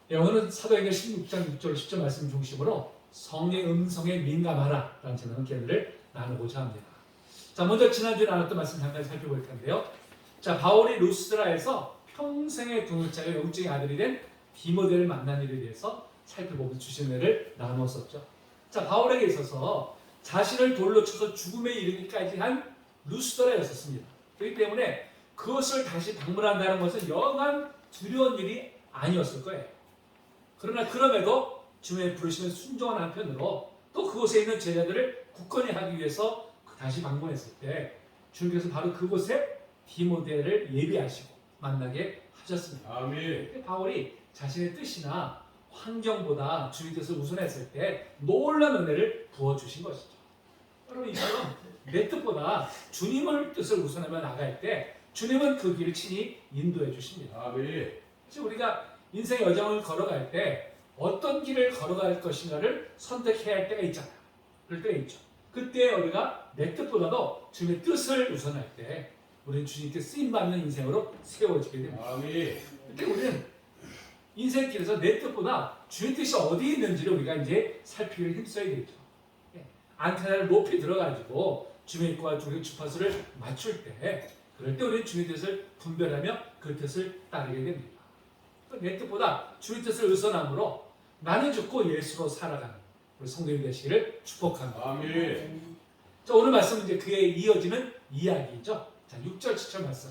예, 오늘은 사도행전 16장 6절 10절 말씀 중심으로 성의 음성에 민감하라 라는 제목의 견해를 나누고자 합니다. 자, 먼저 지난주에 나눴던 말씀 잠깐 살펴볼 텐데요. 자, 바울이 루스드라에서 평생의 동역자가 영적인 아들이 된 디모데를 만난 일에 대해서 살펴보면서 주신 은혜를 나누었었죠. 자, 바울에게 있어서 자신을 돌로 쳐서 죽음에 이르기까지 한 루스드라였었습니다. 그렇기 때문에 그것을 다시 방문한다는 것은 영한 두려운 일이 아니었을 거예요. 그러나 그럼에도 주님의 부르심에 순종한 한편으로 또 그곳에 있는 제자들을 굳건히 하기 위해서 다시 방문했을 때 주님께서 바로 그곳에 디모데를 예비하시고 만나게 하셨습니다. 아멘. 바울이 자신의 뜻이나 환경보다 주님의 뜻을 우선했을 때 놀라운 은혜를 부어주신 것이죠. 여러분, 이처럼 내 뜻보다 주님의 뜻을 우선하며 나갈 때 주님은 그 길을 친히 인도해 주십니다. 아멘. 그래서 우리가 인생의 여정을 걸어갈 때 어떤 길을 걸어갈 것인가를 선택해야 할 때가 있잖아요. 그럴 때가 있죠. 그때 우리가 내 뜻보다도 주님의 뜻을 우선할 때 우리는 주님께 쓰임받는 인생으로 세워지게 됩니다. 아멘. 그때 우리는 인생길에서 내 뜻보다 주의 뜻이 어디에 있는지를 우리가 이제 살피기를 힘써야 되죠. 안테나를 높이 들어가지고 주님의 뜻과 주의 주파수를 맞출 때 그럴 때 우리는 주의 뜻을 분별하며 그 뜻을 따르게 됩니다. 내 뜻보다 주의 뜻을 우선함으로 나는 죽고 예수로 살아가는 우리 성도님 되시기를 축복합니다. 아멘. 자, 오늘 말씀은 이제 그에 이어지는 이야기죠. 자, 6절 7절 말씀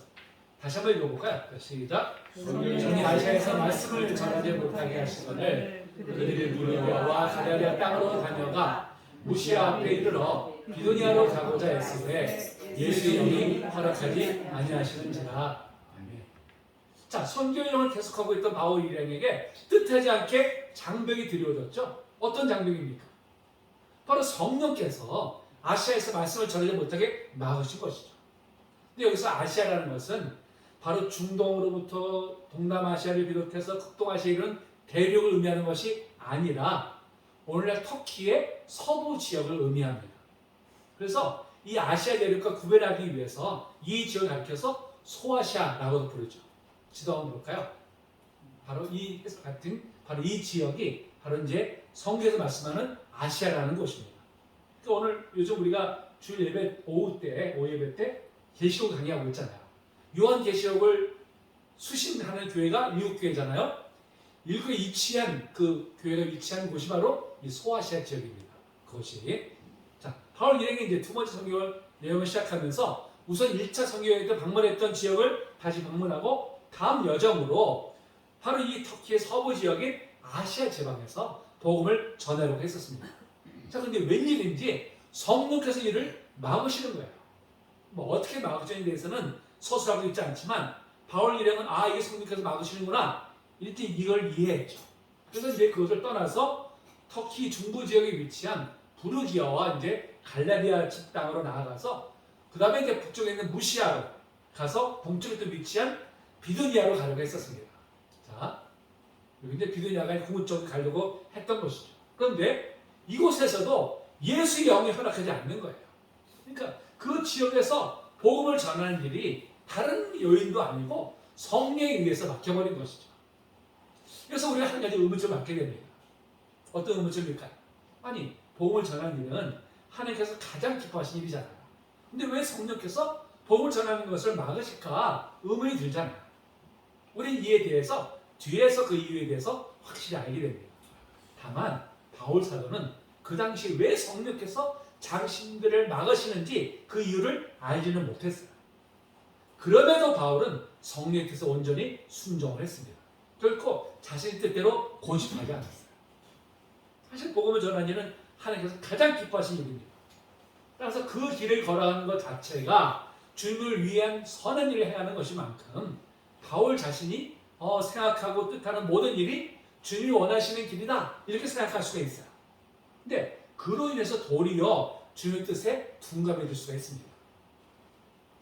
다시 한번 읽어볼까요? 시작. 정이 아시아에서 말씀을 전하지 못하게 하시거늘 그들이 무리와 가랴리아 땅으로 다녀가 무시아 앞에 이르러 비도니아로 가고자 했으되 예수의 영이 허락하지 아니하시는지라. 자, 선교 여정을 계속하고 있던 바울 일행에게 뜻하지 않게 장벽이 드리워졌죠. 어떤 장벽입니까? 바로 성령께서 아시아에서 말씀을 전하지 못하게 막으신 것이죠. 근데 여기서 아시아라는 것은 바로 중동으로부터 동남아시아를 비롯해서 극동아시아에 이른 대륙을 의미하는 것이 아니라 오늘날 터키의 서부 지역을 의미합니다. 그래서 이 아시아 대륙과 구별하기 위해서 이 지역을 가리켜서 소아시아라고도 부르죠. 지도 한번 볼까요? 바로 이 같은 바로 이 지역이 바로 이제 성경에서 말씀하는 아시아라는 곳입니다. 그러니까 오늘 요즘 우리가 주일 예배 오후 예배 때 계시록 강의하고 있잖아요. 요한 계시록을 수신하는 교회가 미국 교회잖아요. 일국에 위치한 그 교회가 위치한 곳이 바로 이 소아시아 지역입니다. 그것이 자 바울 일행이 이제 두 번째 성경을 내용을 시작하면서 우선 1차 성경에 방문했던 지역을 다시 방문하고 다음 여정으로 바로 이 터키의 서부 지역인 아시아 지방에서 복음을 전하려고 했었습니다. 자, 근데 웬일인지 성령께서 이를 막으시는 거예요. 뭐 어떻게 막으시는에 대해서는 서술하고 있지 않지만 바울 일행은 이게 성령께서 막으시는구나 일단 이걸 이해했죠. 그래서 이제 그것을 떠나서 터키 중부 지역에 위치한 부르기아와 이제 갈라디아 땅으로 나아가서 그 다음에 이제 북쪽에 있는 무시아로 가서 동쪽에 또 위치한 비두니아로 가려고 했었습니다. 자, 여기 이제 비두니아가 구문 쪽으로 가려고 했던 것이죠. 그런데 이곳에서도 예수의 영이 허락하지 않는 거예요. 그러니까 그 지역에서 복음을 전하는 일이 다른 요인도 아니고 성령에 의해서 막혀버린 것이죠. 그래서 우리가 한 가지 의문점을 갖게 됩니다. 어떤 의문점일까요? 아니, 복음을 전하는 일은 하나님께서 가장 기뻐하시는 일이잖아요. 근데 왜 성령께서 복음을 전하는 것을 막으실까 의문이 들잖아요. 우리는 이에 대해서 뒤에서 그 이유에 대해서 확실히 알게 됩니다. 다만 바울 사도는 그 당시 왜 성령께서 장신들을 막으시는지 그 이유를 알지는 못했어요. 그럼에도 바울은 성령의 뜻에 온전히 순종을 했습니다. 결코 자신의 뜻대로 고집하지 않았어요. 사실 복음을 전하는 일은 하나님께서 가장 기뻐하시는 일입니다. 따라서 그 길을 걸어가는 것 자체가 주님을 위한 선한 일을 행하는 것이만큼 바울 자신이 생각하고 뜻하는 모든 일이 주님이 원하시는 길이다 이렇게 생각할 수가 있어요. 근데 그로 인해서 도리어 주님의 뜻에 둔감해질 수가 있습니다.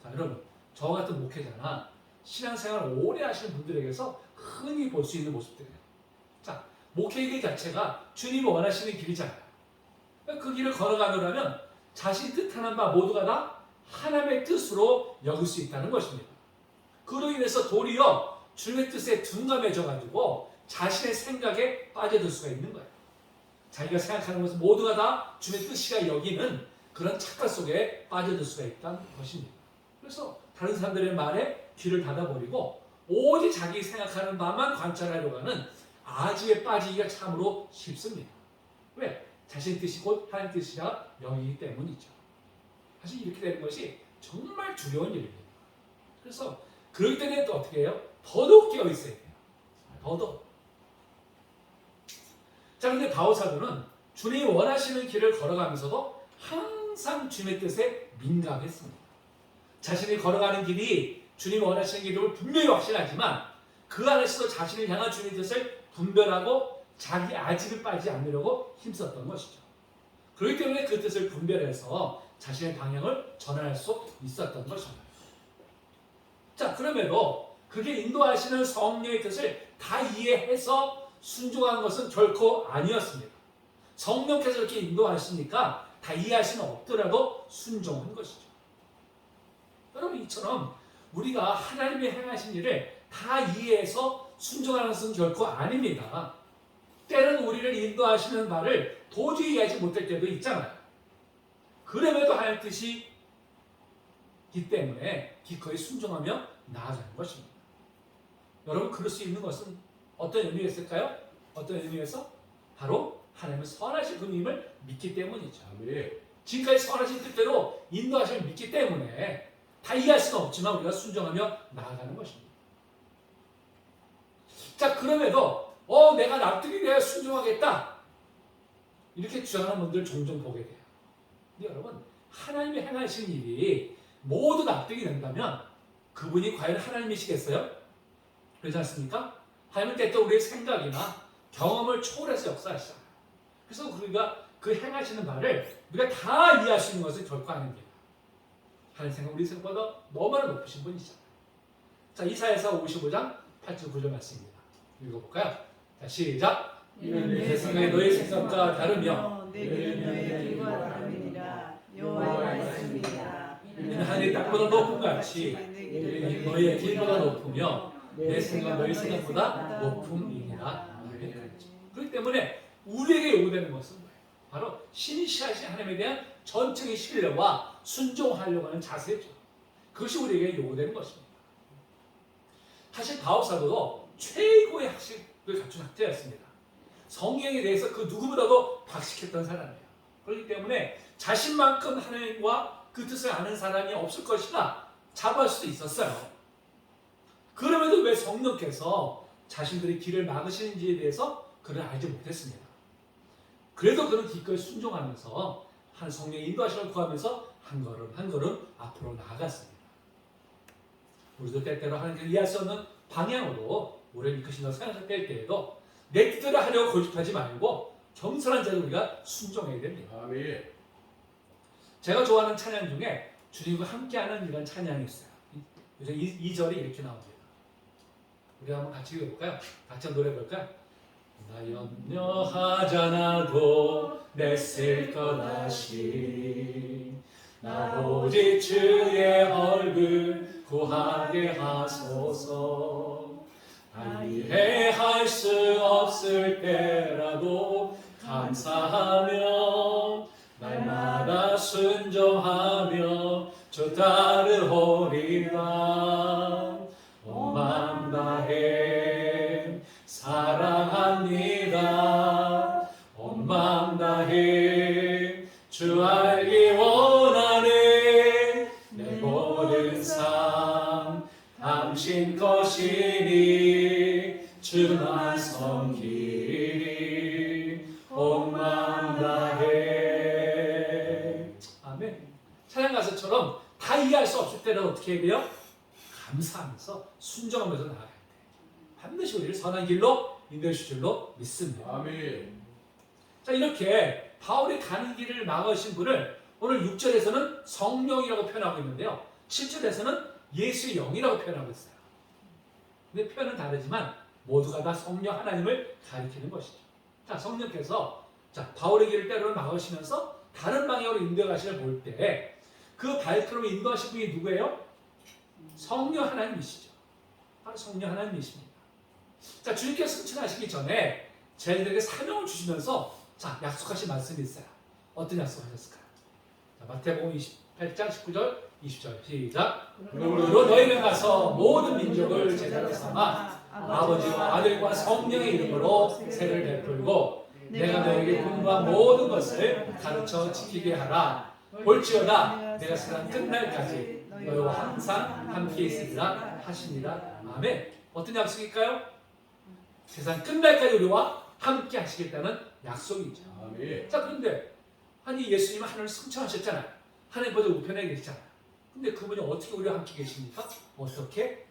자, 여러분, 저 같은 목회자나 신앙생활을 오래 하시는 분들에게서 흔히 볼 수 있는 모습들이에요. 자, 목회의 길 자체가 주님이 원하시는 길이잖아요. 그 길을 걸어가려면 자신이 뜻하는 바 모두가 다 하나님의 뜻으로 여길 수 있다는 것입니다. 그로 인해서 도리어 주님의 뜻에 둔감해져 가지고 자신의 생각에 빠져들 수가 있는 거예요. 자기가 생각하는 것은 모두가 다 주님의 뜻이라 여기는 그런 착각 속에 빠져들 수가 있다는 것입니다. 그래서 다른 사람들의 말에 귀를 닫아버리고 오직 자기 생각하는 바만 관찰하려고 하는 아주에 빠지기가 참으로 쉽습니다. 왜? 자신의 뜻이 곧 하나님 뜻이라 여기기 때문이죠. 사실 이렇게 되는 것이 정말 두려운 일입니다. 그래서 그럴 때는 또 어떻게 해요? 더더욱 깨어 있어야 돼요. 더더욱. 자, 근데 바울사도는 주님이 원하시는 길을 걸어가면서도 항상 주님의 뜻에 민감했습니다. 자신이 걸어가는 길이 주님이 원하시는 길을 분명히 확신하지만 그 안에서도 자신을 향한 주님의 뜻을 분별하고 자기 아집에 빠지지 않으려고 힘썼던 것이죠. 그렇기 때문에 그 뜻을 분별해서 자신의 방향을 전환할 수 있었던 것입니다. 자, 그럼에도 그게 인도하시는 성령의 뜻을 다 이해해서 순종한 것은 결코 아니었습니다. 성령께서 이렇게 인도하시니까 다 이해할 수는 없더라도 순종한 것이죠. 여러분, 이처럼 우리가 하나님의 행하신 일을 다 이해해서 순종하는 것은 결코 아닙니다. 때는 우리를 인도하시는 바를 도저히 이해하지 못할 때도 있잖아요. 그럼에도 하나님 뜻이기 때문에 기꺼이 순종하며 나아가는 것입니다. 여러분, 그럴 수 있는 것은 어떤 의미가 있을까요? 어떤 의미에서? 바로 하나님은 선하신 분임을 믿기 때문이죠. 지금까지 선하신 뜻대로 인도하심을 믿기 때문에 다 이해할 수는 없지만 우리가 순종하며 나아가는 것입니다. 자, 그럼에도 내가 납득이 돼야 순종하겠다 이렇게 주장하는 분들 종종 보게 돼요. 근데 여러분, 하나님이 행하신 일이 모두 납득이 된다면 그분이 과연 하나님이시겠어요? 그렇지 않습니까? 하나님은 때때로 우리의 생각이나 경험을 초월해서 역사하시잖아요. 그래서 우리가 그 행하시는 바를 우리가 다 이해할 수 있는 것은 결코 아닙니다. 하나님 생각, 우리 생각보다 너무나 높으신 분이잖아요. 자, 이사야서 55장 8절 9절 말씀입니다. 읽어볼까요? 자, 시작. 내 생각이 너의 생각과 다르며 내 길은 너의 길과 다름이니라. 여호와의 말씀이니라. 이는 하늘이 땅보다 높은 것 같이 너의 길보다 높으며 내 생각 너희 생각보다 높음이니라. 그렇기 때문에 우리에게 요구되는 것은 뭐예요? 바로 신시하신 하나님에 대한 전적인 신뢰와 순종하려고 하는 자세죠. 그것이 우리에게 요구되는 것입니다. 사실 바울사도도 최고의 학식을 갖춘 학자였습니다. 성경에 대해서 그 누구보다도 박식했던 사람이에요. 그렇기 때문에 자신만큼 하나님과 그 뜻을 아는 사람이 없을 것이다 자부할 수도 있었어요. 그럼에도 왜 성령께서 자신들의 길을 막으시는지에 대해서 그를 알지 못했습니다. 그래도 그는 기꺼이 순종하면서 한 성령의 인도하심을 구하면서 한 걸음 한 걸음 앞으로 나아갔습니다. 우리도 때때로 하나님께서 이해할 수 없는 방향으로 우리를 이끄신다고 생각할 때에도 내 뜻대로 하려고 고집하지 말고 겸손한 자로 우리가 순종해야 됩니다. 아멘. 제가 좋아하는 찬양 중에 주님과 함께하는 이런 찬양이 있어요. 요새 2절이 이렇게 나옵니다. 우리 한번 같이 읽어볼까요? 같이 한번 노래 볼까요? 나 염려하잖아도 내쓸 것 하시 나 오직 주의 얼굴 구하게 하소서. 나 이해할 수 없을 때라도 감사하며 날마다 순종하며 주 따르오리라. 온 마음 다해 사랑합니다. 온 마음 다해 주 알기 원하네. 내 모든 삶 당신 것이니 주만 섬기리. 온 마음 다해. 아멘. 찬양 가사처럼 다 이해할 수 없을 때는 어떻게 해야 돼요? 감사하면서 순종하면서 나아가야 돼. 반드시 우리를 선한 길로 인도해 주실 줄로 믿습니다. 아멘. 자, 이렇게 바울이 가는 길을 막으신 분을 오늘 6절에서는 성령이라고 표현하고 있는데요. 7절에서는 예수의 영이라고 표현하고 있어요. 근데 표현은 다르지만 모두가 다 성령 하나님을 가리키는 것이죠. 자, 성령께서 바울의 길을 때로는 막으시면서 다른 방향으로 인도해 가시를 볼 때 그 발걸음을 인도하신 분이 누구예요? 성령 하나님이시죠. 바로 성령 하나님이십니다. 자, 주님께서 승천하시기 전에 저희들에게 사명을 주시면서 자, 약속하신 말씀이 있어요. 어떤 약속하셨을까요? 자, 마태복음 28장 19절 20절 시작. 그러므로 너희는 가서 모든 민족을 제자로 삼아 아버지와 아들과 성령의 이름으로 세를 베풀고 내가 너에게 분부한 모든 것을 가르쳐 지키게 하라. 볼지어다 내가 세상 끝날까지 너희와 항상 함께 있으리라 하시니라. 아멘. 어떤 약속일까요? 세상 끝날까지 우리와 함께 하시겠다는 약속이죠. 아멘. 자, 그런데 아니 예수님은 하늘을 승천하셨잖아요. 하나님보다 우편에 계시잖아요. 근데 그분이 어떻게 우리와 함께 계십니까? 어떻게?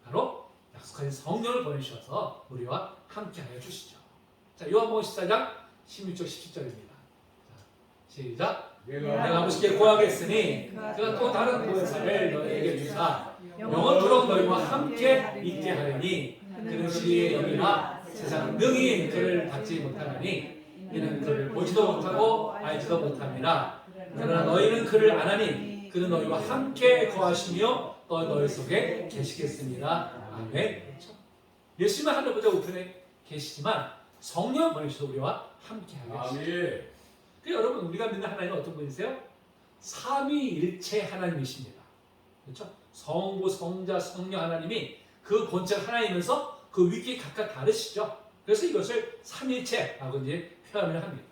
바로 약속하신 성령을 보내주셔서 우리와 함께하여 주시죠. 자, 요한복음 14장 16절 17절입니다. 시작. 내가 아버지께 구하겠으니 그가 또 다른 보혜사를 너희에게 주사 영원토록 너희와 함께 있게 하리니 그는 진리의 영이라 세상 능히 그를 받지 못하나니 이는 그를 보지도 못하고 알지도 못합니다. 그러나 너희는 그를 아나니 그는 너희와 함께 거하시며 또 너희 속에 계시겠습니다. 아멘. 예수님은 하늘보다 우편에 계시지만 성령 보내셔서 우리와 함께 하겠습니다. 아멘. 그래서 여러분 우리가 믿는 하나님은 어떤 분이세요? 삼위일체 하나님이십니다. 그렇죠? 성부, 성자, 성령 하나님이 그 본체가 하나이면서 그 위기 각각 다르시죠. 그래서 이것을 삼일체라고 이제 표현을 합니다.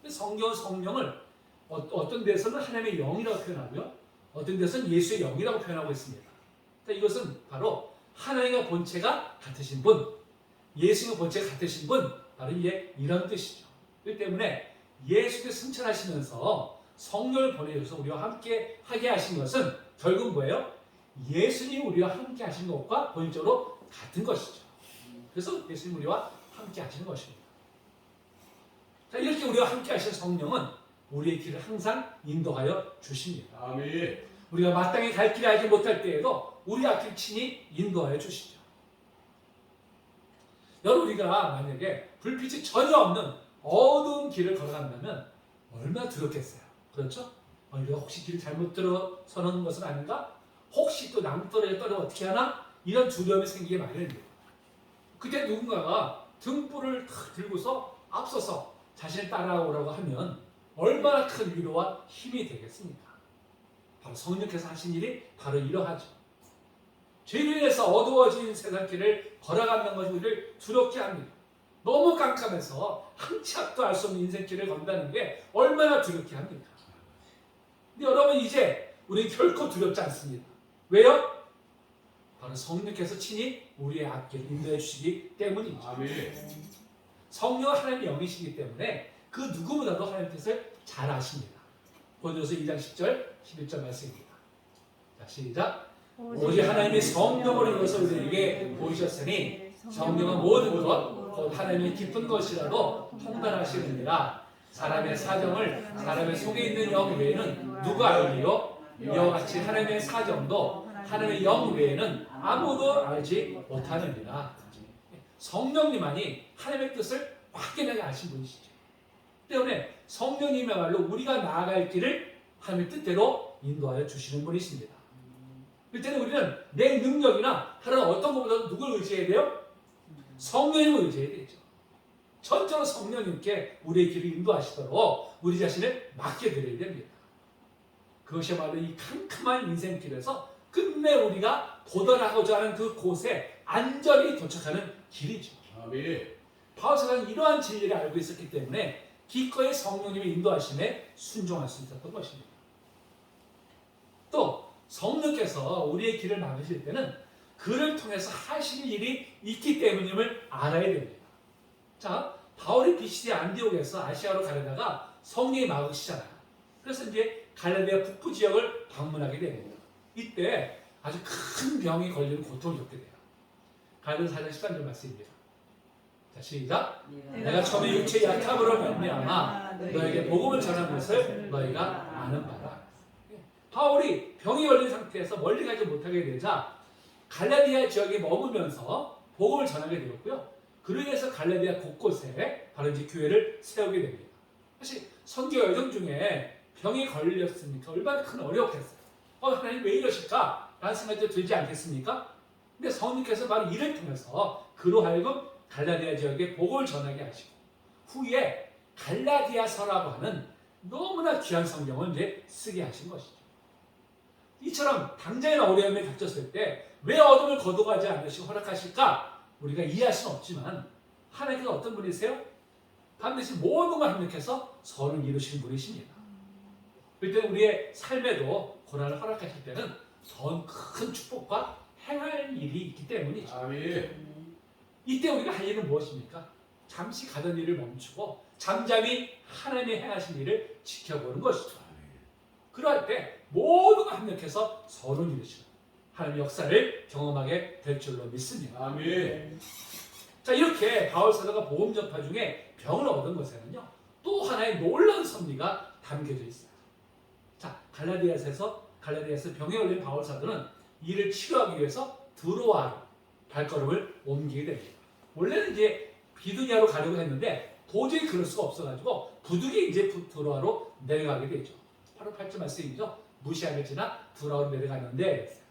성경은 성령을 어떤 데서는 하나님의 영이라고 표현하고요. 어떤 데서는 예수의 영이라고 표현하고 있습니다. 이것은 바로 하나님과 본체가 같으신 분, 예수님과 본체가 같으신 분, 바로 이런 뜻이죠. 그렇기 때문에 예수께서 승천하시면서 성령을 보내셔서 우리와 함께 하게 하신 것은 결국 뭐예요? 예수님이 우리와 함께 하신 것과 본질적으로 같은 것이죠. 그래서 예수님이 우리와 함께 하시는 것입니다. 자, 이렇게 우리와 함께 하신 성령은 우리의 길을 항상 인도하여 주십니다. 아멘. 우리가 마땅히 갈 길을 알지 못할 때에도 우리 앞을 친히 인도하여 주시죠. 여러분 우리가 만약에 불빛이 전혀 없는 어두운 길을 걸어간다면 얼마나 두렵겠어요. 그렇죠? 우리가 혹시 길을 잘못 들어서는 것은 아닌가? 혹시 또 낭떠러지에 떨어지면 어떻게 하나? 이런 두려움이 생기게 마련입니다. 그때 누군가가 등불을 들고서 앞서서 자신을 따라오라고 하면 얼마나 큰 위로와 힘이 되겠습니까? 바로 성령께서 하신 일이 바로 이러하죠. 죄로 인해서 어두워진 세상길을 걸어가는 것이 우리를 두렵게 합니다. 너무 깜깜해서 한 치 앞도 알 수 없는 인생길을 건다는 게 얼마나 두렵게 합니까? 근데 여러분 이제 우리는 결코 두렵지 않습니다. 왜요? 바로 성령께서 친히 우리의 앞길을 인도해 주시기 때문이죠. 아멘. 성령은 하나님의 영이시기 때문에 그 누구보다도 하나님의 뜻을 잘 아십니다. 고린도서 2장 10절 11절 말씀입니다. 자, 시작. 오직 하나님의 성령으로 인해서 우리에게 보이셨으니 성령은 모든 것 곧 하나님의 깊은 것이라도 통달하시느니라. 사람의 사정을 사람의 속에 있는 영 외에는 누가 알리요? 이와 같이 하나님의 사정도 하나님의 영 외에는 아무도 알지 못하느니라. 성령님만이 하나님의 뜻을 확연하게 아신 분이시죠. 때문에 성령님이야말로 우리가 나아갈 길을 하나님의 뜻대로 인도하여 주시는 분이십니다. 그때는 우리는 내 능력이나 다른 어떤 것보다도 누굴 의지해야 돼요? 성령님을 의지해야 되죠. 전적으로 성령님께 우리의 길을 인도하시도록 우리 자신을 맡겨드려야 됩니다. 그것이야말로 이 캄캄한 인생길에서 끝내 우리가 도달하고자 하는 그 곳에 안전히 도착하는 길이죠. 아멘. 바울사는 이러한 진리를 알고 있었기 때문에 기꺼이 성령님의 인도하심에 순종할 수 있었던 것입니다. 또 성령께서 우리의 길을 막으실 때는 그를 통해서 하실 일이 있기 때문임을 알아야 됩니다. 자, 바울이 비시대 안디옥에서 아시아로 가려다가 성령이 막으시잖아요. 그래서 이제 갈라디아 북부 지역을 방문하게 됩니다. 이때 아주 큰 병이 걸리는 고통을 겪게 돼요. 갈라디아 4장 13절 말씀입니다. 자, 시작. 내가 처음에 육체 약함으로 말미암아 너에게 복음을 전한 것을 너희가 아는 바라. 바울이 병이 걸린 상태에서 멀리 가지 못하게 되자 갈라디아 지역에 머물면서 복음을 전하게 되었고요. 그로 인해서 갈라디아 곳곳에 바로 이제 교회를 세우게 됩니다. 사실 선교 여정 중에 병이 걸렸으니까 얼마나 큰 어려웠겠어요. 하나님 왜 이러실까? 라는 생각이 들지 않겠습니까? 근데 성령께서 바로 이를 통해서 그로 하여금 갈라디아 지역에 복음을 전하게 하시고 후에 갈라디아서라고 하는 너무나 귀한 성경을 이제 쓰게 하신 것이죠. 이처럼 당장의 어려움에 닥쳤을 때 왜 어둠을 거둬가지 않으시고 허락하실까? 우리가 이해할 수는 없지만 하나님께서 어떤 분이세요? 반드시 모든 걸 합력해서 선을 이루시는 분이십니다. 그때 우리의 삶에도 고난을 허락하실 때는 더 큰 축복과 행할 일이 있기 때문이죠. 아멘. 이때 우리가 할 일은 무엇입니까? 잠시 가던 일을 멈추고 잠잠히 하나님의 행하신 일을 지켜보는 것이죠. 그러할 때 모든 걸 합력해서 선을 이루시는 하나님의 역사를 경험하게 될 줄로 믿습니다. 아멘. 자, 이렇게 바울 사도가 복음 전파 중에 병을 얻은 것에는요 또 하나의 놀라운 섭리가 담겨져 있어요. 자, 갈라디아서 병에 걸린 바울 사도는 이를 치료하기 위해서 드로아로 발걸음을 옮기게 됩니다. 원래는 이제 비두니아로 가려고 했는데 도저히 그럴 수가 없어가지고 부득이 이제 드로아로 내려가게 되죠. 바로 8절 말씀이죠. 무시하게 지나 드로아로 내려가는데,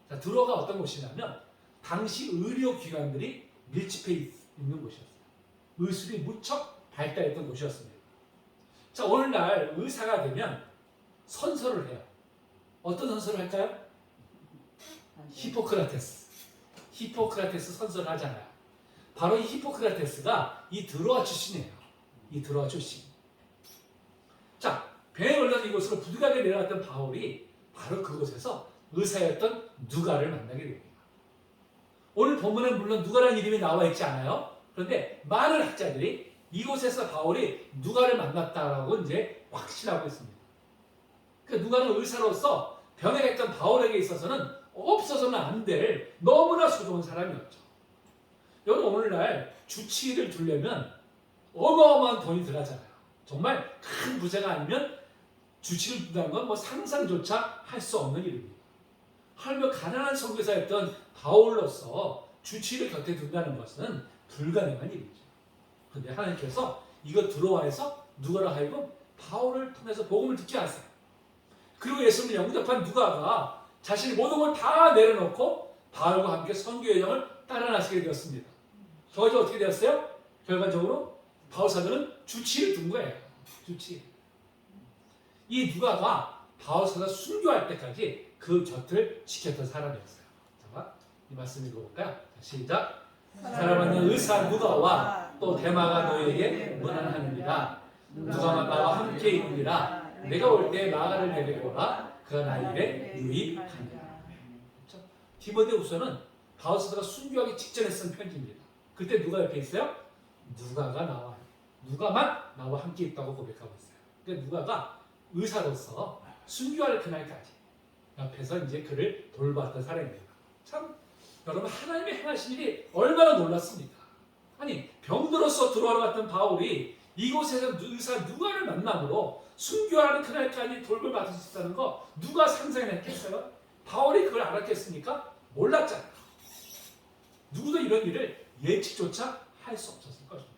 자, 드로아가 어떤 곳이냐면 당시 의료기관들이 밀집해 있는 곳이었어요. 의술이 무척 발달했던 곳이었습니다. 자, 오늘날 의사가 되면 선서를 해요. 어떤 선서를 할까요? 히포크라테스 선서를 하잖아요. 바로 이 히포크라테스가 이 드로아 출신이에요. 이 드로아 출신. 자, 배에 올라서 이곳으로 부득이하게 내려갔던 바울이 바로 그곳에서 의사였던 누가를 만나게 됩니다. 오늘 본문에 물론 누가라는 이름이 나와 있지 않아요. 그런데 많은 학자들이 이곳에서 바울이 누가를 만났다라고 이제 확신하고 있습니다. 그러니까 누가는 의사로서 병에 갔던 바울에게 있어서는 없어서는 안 될 너무나 소중한 사람이었죠. 여러분, 오늘날 주치의를 두려면 어마어마한 돈이 들어가잖아요. 정말 큰 부자가 아니면 주치의를 둔다는 건 뭐 상상조차 할 수 없는 일입니다. 하물며 가난한 선교사였던 바울로서 주치의를 곁에 둔다는 것은 불가능한 일이죠. 그런데 하나님께서 이거 드로아에서 누가로 하여금 바울을 통해서 복음을 듣게 하세요. 그리고 예수님을 영접한 누가가 자신의 모든 걸 다 내려놓고 바울과 함께 선교 여정을 따라 나서게 되었습니다. 결과적으로 어떻게 되었어요? 결과적으로 바울 사도는 주치의를 둔 거예요. 주치의. 이 누가가 바울 사도가 순교할 때까지 그 곁을 지켰던 사람이었어요. 자, 이 말씀 읽어볼까요? 시작. 사랑하는 의사 누가와 또 데마가 너에게 문안하느니라. 누가가 나와 함께 있느니라. 내가 올 때 마가를 데리고 오라. 그가 나에게 유익하니라. 디모데후서는 바울 사도가 순교하기 직전에 쓴 편지입니다. 그때 누가 옆에 있어요? 누가만 나와 함께 있다고 고백하고 있어요. 그러니까 누가가 의사로서 순교할 그날까지 옆에서 이제 그를 돌봤던 사람입니다. 참 여러분, 하나님의 행하신 일이 얼마나 놀랐습니까? 아니, 병들어서 들어와러 갔던 바울이 이곳에서 의사 누가를 만남으로 순교하는 그날까지 돌볼 받을 수 있다는 거 누가 상상했겠어요? 바울이 그걸 알았겠습니까? 몰랐잖아요. 누구도 이런 일을 예측조차 할 수 없었을 것입니다.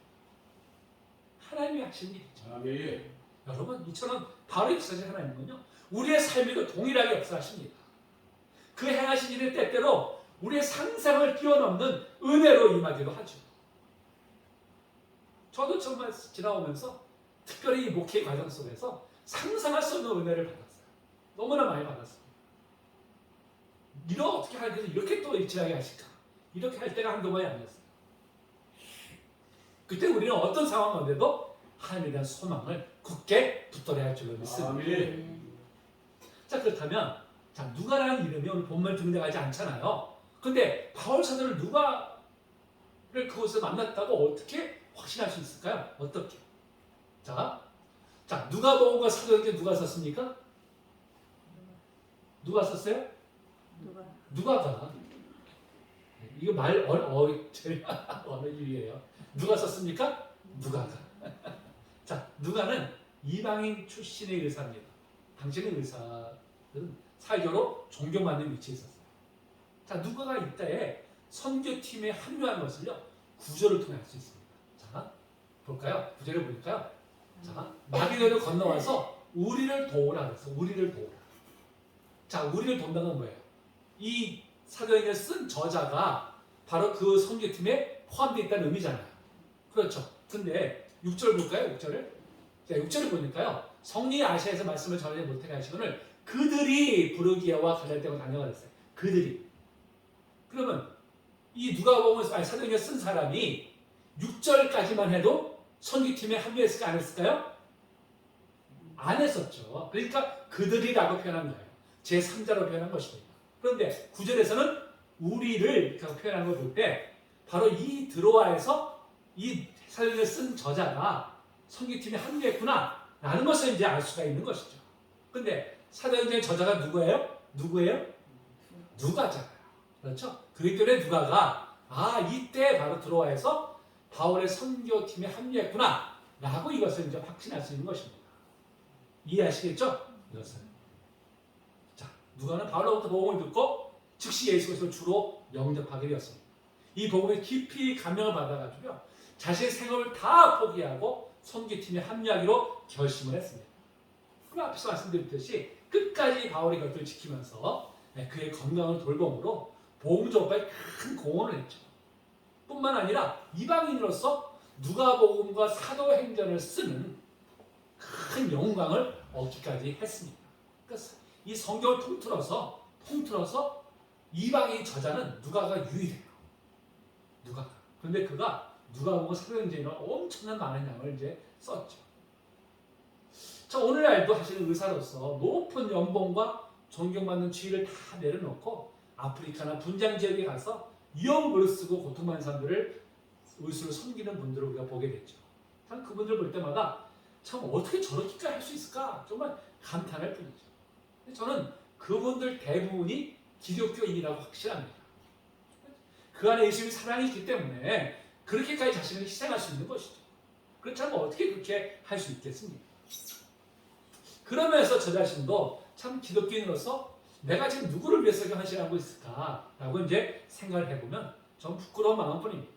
하나님이 하신 일이죠. 아멘. 여러분, 이처럼 바로 역사하신 하나님은요, 우리의 삶에도 동일하게 역사하십니다. 그 행하신 일을 때때로 우리의 상상을 뛰어넘는 은혜로 임하기도 하죠. 저도 정말 지나오면서 특별히 이 목회 과정 속에서 상상할 수 없는 은혜를 받았어요. 너무나 많이 받았습니다. 어떻게 하는데 이렇게 또 일치하게 하실까? 이렇게 할 때가 한두 번이 아니었어요. 그때 우리는 어떤 상황 가운데도 하나님에 대한 소망을 굳게 붙들어야 할 줄로 믿습니다. 아멘. 자, 그렇다면 누가라는 이름이 오늘 본문에 등장하지 않잖아요. 근데 바울 사도를 누가를 그곳에서 만났다고 어떻게 확신할 수 있을까요? 어떻게? 자, 누가복음과 사도행전 누가 썼습니까? 누가 썼어요? 누가가. 이거 제일 어느 일이에요. 누가 썼습니까? 누가가. 자, 누가는 이방인 출신의 의사입니다. 당신의 의사들은 사회적으로 존경받는 위치에 있었어요. 자, 누가가 이때에 선교팀에 합류한 것을요, 구절을 통해 알 수 있습니다. 자, 볼까요? 구절을 볼까요? 자, 마비노를 건너와서 우리를 도우라 그랬어. 우리를 도우라. 자, 우리를 돕는 건 뭐예요? 이 사도행전을 쓴 저자가 바로 그 선교팀에 포함되어 있다는 의미잖아요. 그렇죠. 근데 6절 볼까요? 6절을. 자, 6절을 보니까요. 성리 아시아에서 말씀을 전하지 못하게 하시거늘 그들이 부르기아와 갈라디아로 다녀가 됐어요. 그들이. 그러면 이 누가복음을 사도행전을 쓴 사람이 6절까지만 해도 선교팀에 합류했을까 안 했을까요? 안 했었죠. 그러니까 그들이라고 표현한 거예요. 제3자로 표현한 것입니다. 그런데 9절에서는 우리를 표현한 걸 볼 때 바로 이 드로아에서 이 사도행전을 쓴 저자가 선교팀에 합류했구나 라는 것을 이제 알 수가 있는 것이죠. 근데 사도행전의 저자가 누구예요? 누구예요? 누가잖아요. 그렇죠? 그렇기 때문에 누가가 이때 바로 드로아에서 바울의 선교팀에 합류했구나 라고 이것을 이제 확신할 수 있는 것입니다. 이해하시겠죠? 이것을. 자, 누가는 바울로부터 복음을 듣고 즉시 예수 그리스도를 주로 영접하게 되었습니다. 이 복음에 깊이 감명을 받아가지고요. 자신의 생업을 다 포기하고 선교팀에 합류하기로 결심을 했습니다. 그럼 앞에서 말씀드렸듯이 끝까지 바울의 곁을 지키면서 그의 건강을 돌봄으로 복음 전파에 큰 공헌을 했죠. 뿐만 아니라 이방인으로서 누가복음과 사도행전을 쓰는 큰 영광을 얻기까지 했습니다. 그러니까 이 성경을 통틀어서 이방인 저자는 누가가 유일해요. 누가가. 그런데 그가 누가복음 사도행전에 엄청난 많은 양을 이제 썼죠. 자, 오늘날도 사실 의사로서 높은 연봉과 존경받는 지위를 다 내려놓고 아프리카나 분장 지역에 가서 위험을 쓰고 고통받는 사람들을 의술로 섬기는 분들을 우리가 보게 됐죠. 참 그분들 볼 때마다 참 어떻게 저렇게까지 할 수 있을까 정말 감탄할 뿐이죠. 저는 그분들 대부분이 기독교인이라고 확신합니다. 그 안에 예수님의 사랑이 있기 때문에 그렇게까지 자신을 희생할 수 있는 것이죠. 그렇다면 어떻게 그렇게 할 수 있겠습니까? 그러면서 저 자신도 참 기독교인으로서 내가 지금 누구를 위해서 헌신하고 있을까라고 이제 생각을 해보면 좀 부끄러운 마음뿐입니다.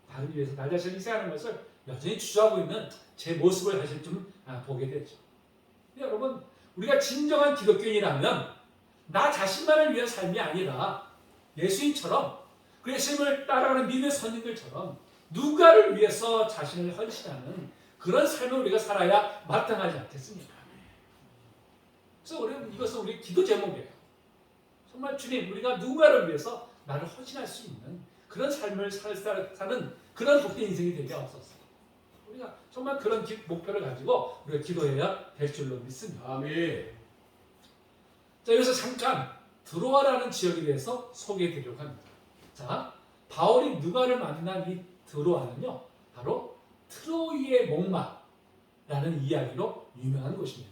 나를 위해서 나 자신을 희생하는 것을 여전히 주저하고 있는 제 모습을 사실 좀 보게 되죠. 여러분, 우리가 진정한 기독교인이라면 나 자신만을 위한 삶이 아니라 예수님처럼 그 예수님을 따라가는 믿음의 선진들처럼 누가를 위해서 자신을 헌신하는 그런 삶을 우리가 살아야 마땅하지 않겠습니까? 그래서 이것은 우리 기도 제목이에요. 정말 주님, 우리가 누군가를 위해서 나를 헌신할 수 있는 그런 삶을 사는 그런 복된 인생이 되게 없었어요. 우리가 정말 그런 목표를 가지고 우리가 기도해야 될 줄로 믿습니다. 아멘. 자, 여기서 잠깐 드로아라는 지역에 대해서 소개해 드리려고 합니다. 자, 바울이 누가를 만난 이 드로아는요, 바로 트로이의 목마라는 이야기로 유명한 곳입니다.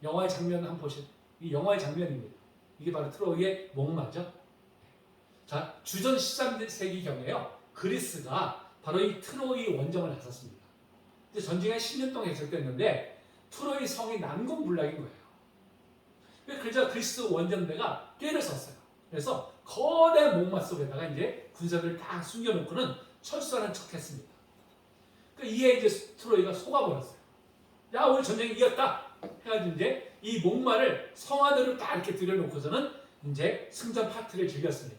영화의 장면 한번 보시죠. 이 영화의 장면입니다. 이게 바로 트로이의 목마죠. 자, 주전 13세기경에요. 그리스가 바로 이 트로이 원정을 나섰습니다. 전쟁이 10년 동안 계속됐는데 트로이 성이 난공불락인 거예요. 그래서 그리스 원정대가 꾀를 썼어요. 그래서 거대한 목마 속에다가 이제 군사들을 다 숨겨놓고는 철수하는 척했습니다. 이에 이제 트로이가 속아버렸어요. 야, 우리 전쟁이 이겼다. 해가지고 이제 이 목마를 성 안으로 딱 이렇게 들여놓고서는 이제 승전 파티를 즐겼습니다.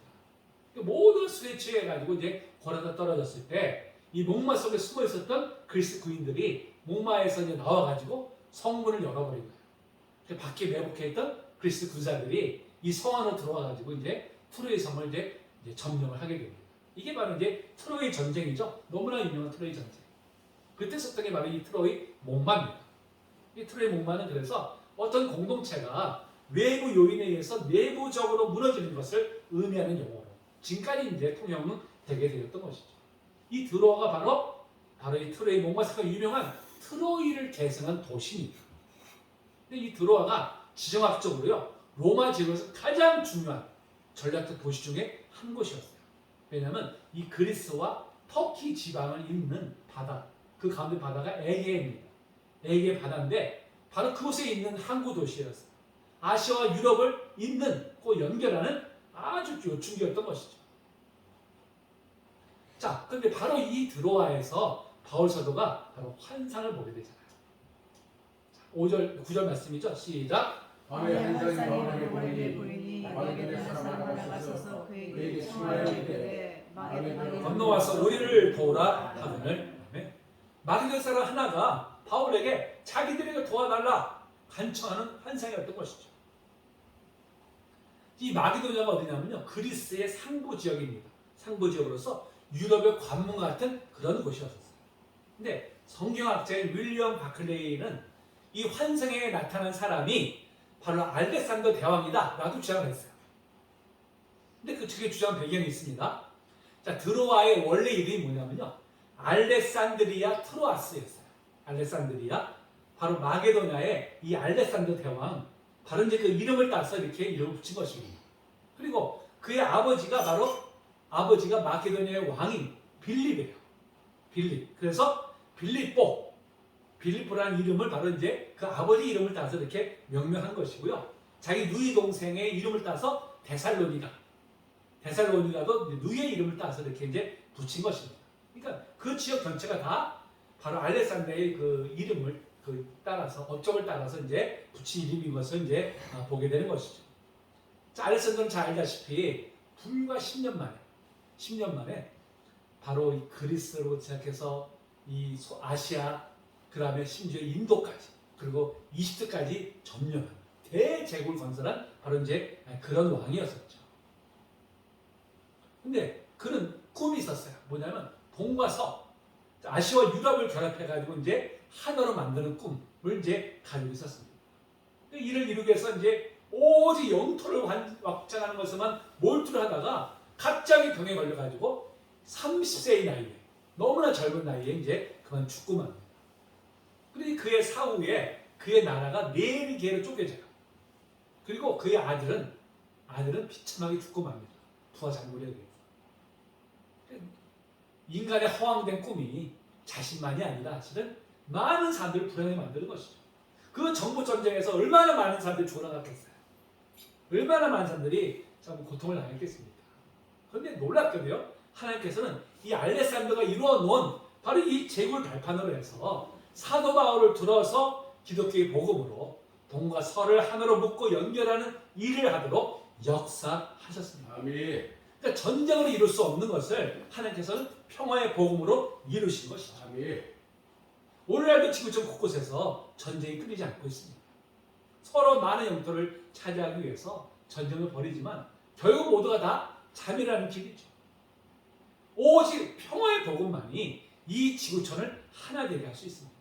모든 술에 취해가지고 이제 고라다 떨어졌을 때 이 목마 속에 숨어 있었던 그리스 구인들이 목마에서 이제 나와가지고 성문을 열어버린 거예요. 밖에 매복해 있던 그리스 군사들이 이 성 안으로 들어와가지고 이제 트로이 성을 이제 점령을 하게 됩니다. 이게 바로 이제 트로이 전쟁이죠. 너무나 유명한 트로이 전쟁. 그때 썼던 게 바로 이 트로이 목마입니다. 이 트로이 목마는 그래서 어떤 공동체가 외부 요인에 의해서 내부적으로 무너지는 것을 의미하는 용어로 지금까지 이제 통용은 되게 되었던 것이죠. 이 드로아가 바로 이 트로이 목마사가 유명한 트로이를 계승한 도시입니다. 근데 이 드로아가 지정학적으로요, 로마 지역에서 가장 중요한 전략적 도시 중에 한 곳이었어요. 왜냐하면 이 그리스와 터키 지방을 잇는 바다, 그 가운데 바다가 에게입니다. 에게 바다인데 바로 그곳에 있는 항구 도시였어요. 아시아와 유럽을 잇는, 연결하는 아주 요충지였던 것이죠. 자, 그런데 바로 이 드로아에서 바울 사도가 바로 환상을 보게 되잖아요. 5절, 9절 말씀이죠. 시작. 밤에 한 사람이 바울에게 보이니 왕이 마게도냐 사람을 나가셔서 그에게 청하여 이르되 마게도냐 건너와서 우리를 도우라 하거늘. 마게도냐 사람 하나가 바울에게 자기들에게 도와달라 간청하는 환상이었던 것이죠. 이 마게도냐가 어디냐면요, 그리스의 상부 지역입니다. 상부 지역으로서 유럽의 관문 같은 그런 곳이었어요. 근데 성경학자인 윌리엄 바클레이는 이 환상에 나타난 사람이 바로 알렉산더 대왕이다 라고 주장을 했어요. 근데 그 측에 주장 배경이 있습니다. 자, 드로아의 원래 이름이 뭐냐면요, 알렉산드리아 트로아스였어요. 알렉산드리아, 바로 마게도냐의 이 알렉산더 대왕, 바로 이제 그 이름을 따서 이렇게 이름을 붙인 것입니다. 그리고 그의 아버지가 마게도냐의 왕인 빌립이에요. 빌립. 그래서 빌립보라는 이름을 바로 이제 그 아버지 이름을 따서 이렇게 명명한 것이고요. 자기 누이 동생의 이름을 따서 데살로니가도 누이의 이름을 따서 이렇게 이제 붙인 것입니다. 그러니까 그 지역 전체가 다 바로 알렉산더의 그 이름을 따라서, 업적을 따라서 이제 붙인 이름인 것을 이제 보게 되는 것이죠. 자, 알렉산더는 잘 알다시피 불과 10년 만에 바로 이 그리스로 시작해서 이 아시아, 그 다음에 심지어 인도까지, 그리고 이집트까지 점령한 대제국을 건설한 바로 이제 그런 왕이었었죠. 근데 그는 꿈이 있었어요. 뭐냐면 동과 서, 아시아와 유럽을 결합해가지고 이제 하나로 만드는 꿈을 이제 가지고 있었습니다. 이를 이루기 위해서 이제 오직 영토를 확장하는 것에만 몰두를 하다가 갑자기 병에 걸려가지고 30세의 나이에, 너무나 젊은 나이에 이제 그만 죽고 맙니다. 그러니 그의 사후에 그의 나라가 4개로 쪼개져요. 그리고 그의 아들은 비참하게 죽고 맙니다. 부하 장군에 의해서. 인간의 허황된 꿈이 자신만이 아니라 사실은 많은 사람들을 불행하게 만드는 것이죠. 그 정부 전쟁에서 얼마나 많은 사람들이 죽어나갔겠어요. 얼마나 많은 사람들이 참 고통을 당했겠습니까. 그런데 놀랍게도요, 하나님께서는 이 알렉산더가 이루어놓은 바로 이 제국을 발판으로 해서 사도 바울을 들어서 기독교의 복음으로 동과 서를 하나로 묶고 연결하는 일을 하도록 역사하셨습니다. 아멘. 그러니까 전쟁으로 이룰 수 없는 것을 하나님께서는 평화의 복음으로 이루신 것이죠. 아멘. 오늘날도 지구촌 곳곳에서 전쟁이 끊이지 않고 있습니다. 서로 많은 영토를 차지하기 위해서 전쟁을 벌이지만 결국 모두가 다 자멸하는 길이죠. 오직 평화의 복음만이 이 지구촌을 하나 되게 할 수 있습니다.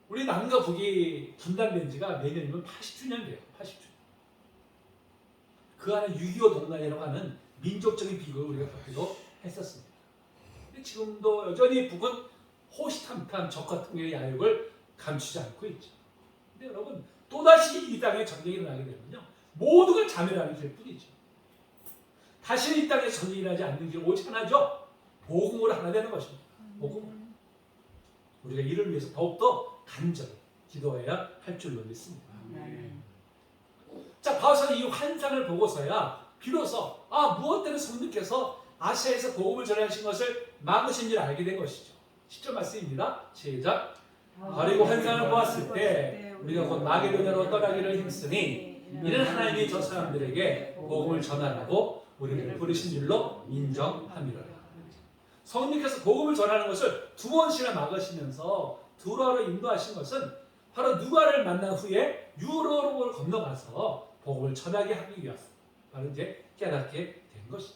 우리 남과 북이 분단된 지가 내년이면 80주년 돼요. 80주년. 그 안에 6.25 동란이라고 하는 민족적인 비극을 우리가 겪기도 했었습니다. 근데 지금도 여전히 북은 호시탐탐 적과 통일의 야욕을 감추지 않고 있죠. 근데 여러분, 또다시 이 땅에 전쟁이 일어나게 되면요, 모두가 자멸하는 길뿐이죠. 다시는 이 땅에 전쟁이 일어나지 않는 길 오직 하나죠. 복음으로 하나 되는 것입니다. 복음으로. 우리가 이를 위해서 더욱더 간절히 기도해야 할 줄로 믿습니다. 아멘. 자, 바울은 이 환상을 보고서야 비로소 무엇 때문에 성령께서 아시아에서 복음을 전하신 것을 막으신 줄 알게 된 것이죠. 10절 말씀입니다. 시작. 그리고 환상을 보았을 때 우리가 곧 마게도냐로 떠나기를 힘쓰니 이는 하나님이 저 사람들에게 복음을 전하라고 우리를 부르신 줄로 인정함이라. 성령께서 복음을 전하는 것을 2번씩이나 막으시면서 두로로 인도하신 것은 바로 누가를 만난 후에 유로로 건너가서 복음을 전하게 하기 위해서 바로 이제 깨닫게 된 것이죠.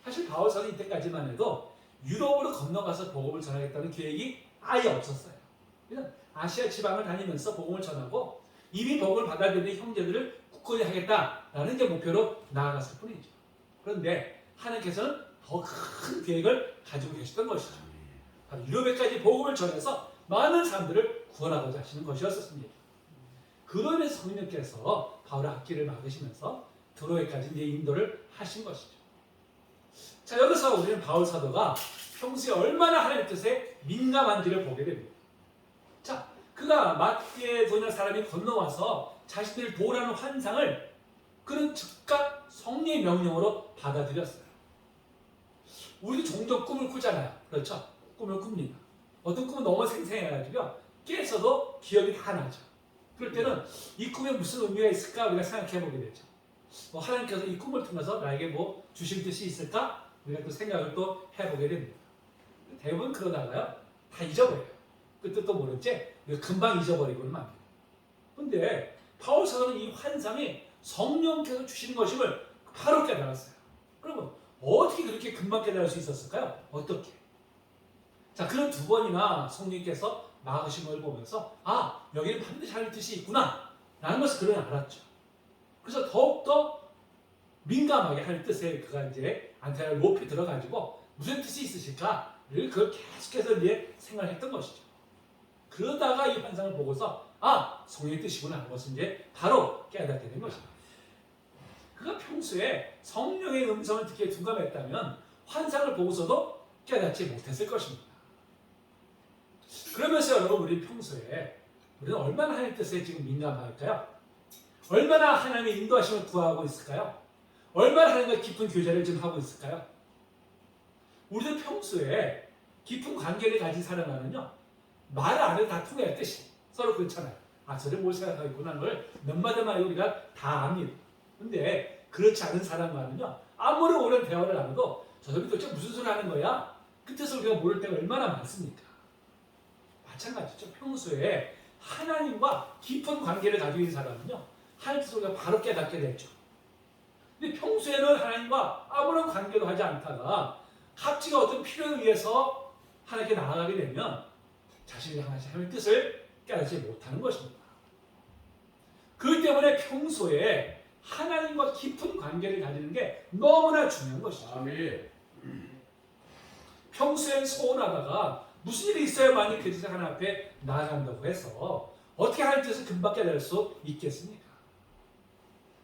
사실 바울서는 이때까지만 해도 유럽으로 건너가서 복음을 전하겠다는 계획이 아예 없었어요. 그냥 아시아 지방을 다니면서 복음을 전하고 이미 복음을 받아들이는 형제들을 굳건히 하겠다라는 이제 목표로 나아갔을 뿐이죠. 그런데 하나님께서는 더 큰 계획을 가지고 계셨던 것이죠. 바로 유럽에까지 복음을 전해서 많은 사람들을 구원하고자 하시는 것이었습니다. 그로 인해서 성령께서 바울의 앞길을 막으시면서 드로에까지 이제 인도를 하신 것이죠. 자, 여기서 우리는 바울 사도가 평소에 얼마나 하나님의 뜻에 민감한지를 보게 됩니다. 자, 그가 마게도냐 사람이 건너와서 자신들을 도우라는 환상을 그는 즉각 성령의 명령으로 받아들였어요. 우리도 종종 꿈을 꾸잖아요. 그렇죠? 꿈을 꿉니다. 어떤 꿈은 너무 생생해가지고 깨서도 기억이 다 나죠. 그럴 때는 이 꿈에 무슨 의미가 있을까 우리가 생각해 보게 되죠. 하나님께서 이 꿈을 통해서 나에게 뭐 주신 뜻이 있을까? 우리가 또 생각을 또 해보게 됩니다. 대부분 그러다가요 다 잊어버려요. 그 뜻도 모르지 금방 잊어버리고는 맙니다. 근데 바울 사도는 이 환상이 성령께서 주시는 것임을 바로 깨달았어요. 그러면 어떻게 그렇게 금방 깨달을 수 있었을까요? 어떻게? 자, 그런 두 번이나 성령께서 막으신 걸 보면서 여기는 반드시 할 뜻이 있구나 라는 것을 그는 알았죠. 그래서 더욱더 민감하게 할 뜻에 그가 이제 안테나를 높이 들어가지고 무슨 뜻이 있으실까를 그걸 계속해서 이제 생각했던 것이죠. 그러다가 이 환상을 보고서 성령의 뜻이구나 하는 것을 이제 바로 깨닫게 된 것입니다. 그가 평소에 성령의 음성을 듣기에 둔감했다면 환상을 보고서도 깨닫지 못했을 것입니다. 그러면서 여러분 우리 평소에 우리는 얼마나 하나님의 뜻에 지금 민감할까요? 얼마나 하나님의 인도하심을 구하고 있을까요? 얼마나 하나님과 깊은 교제를 지금 하고 있을까요? 우리도 평소에 깊은 관계를 가진 사람과는요 말 안 해도 다 통했듯이 서로 그렇잖아요. 저를 뭘 생각하고 있구나 하는 걸 몇 마디만 해도 우리가 다 압니다. 근데 그렇지 않은 사람과는요 아무리 오랜 대화를 나눠도 저 사람이 도대체 무슨 소리 하는 거야? 그 뜻을 우리가 모를 때가 얼마나 많습니까? 마찬가지죠. 평소에 하나님과 깊은 관계를 가지고 있는 사람은요 하나님 뜻을 우리가 바로 깨닫게 됐죠. 근데 평소에는 하나님과 아무런 관계도 하지 않다가 갑자기 어떤 필요에 의해서 하나님께 나아가게 되면 자신이 향하신 하나님의 뜻을 깨닫지 못하는 것입니다. 그렇기 때문에 평소에 하나님과 깊은 관계를 가지는 게 너무나 중요한 것이죠. 아멘. 평소엔 소원하다가 무슨 일이 있어야만이 그 뜻을 하나님 앞에 나아간다고 해서 어떻게 하나님 뜻을 금방 깨달을 수 있겠습니까?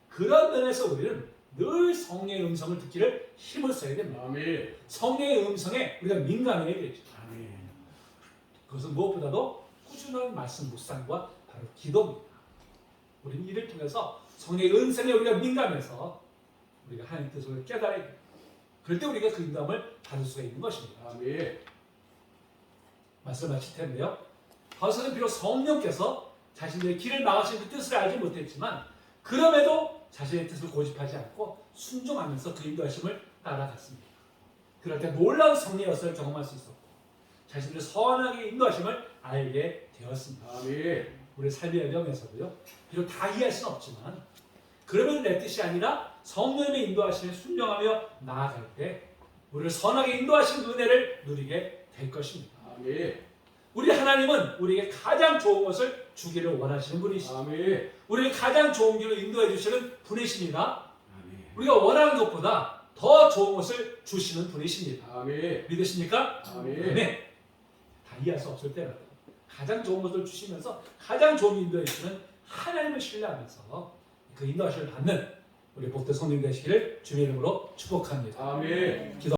그런 면에서 우리는 늘 성령의 음성을 듣기를 힘을 써야 됩니다. 아멘. 성령의 음성에 우리가 민감해야 되죠. 아멘. 그것은 무엇보다도 꾸준한 말씀 묵상과 바로 기도입니다. 우리는 이를 통해서 성령의 은총에 우리가 민감해서 우리가 하나님의 뜻을 깨달아야 됩니다. 그럴 때 우리가 그 인도함을 받을 수가 있는 것입니다. 아멘. 말씀 마칠 텐데요. 바울은 비록 성령께서 자신들의 길을 막으신 그 뜻을 알지 못했지만 그럼에도 자신의 뜻을 고집하지 않고 순종하면서 그 인도하심을 따라갔습니다. 그럴 때 놀라운 성령의 역사를 경험할 수 있었고 자신들의 선하게 인도하심을 알게 되었습니다. 아멘. 우리 삶의 여정에서도요. 비록 다 이해할 수는 없지만 그러면 내 뜻이 아니라 성령의 인도하심에 순종하며 나아갈 때 우리를 선하게 인도하신 은혜를 누리게 될 것입니다. 아멘. 우리 하나님은 우리에게 가장 좋은 것을 주기를 원하시는 분이시죠. 아멘. 우리를 가장 좋은 길로 인도해 주시는 분이십니다. 아멘. 우리가 원하는 것보다 더 좋은 것을 주시는 분이십니다. 아멘. 믿으십니까? 아멘. 네. 다 이해할 수 없을 때라도 가장 좋은 것을 주시면서 가장 좋은 인도해 주시는 하나님을 신뢰하면서 그 인도하심을 받는 우리 복된 성령 되시기를 주님의 이름으로 축복합니다. 아멘. 기도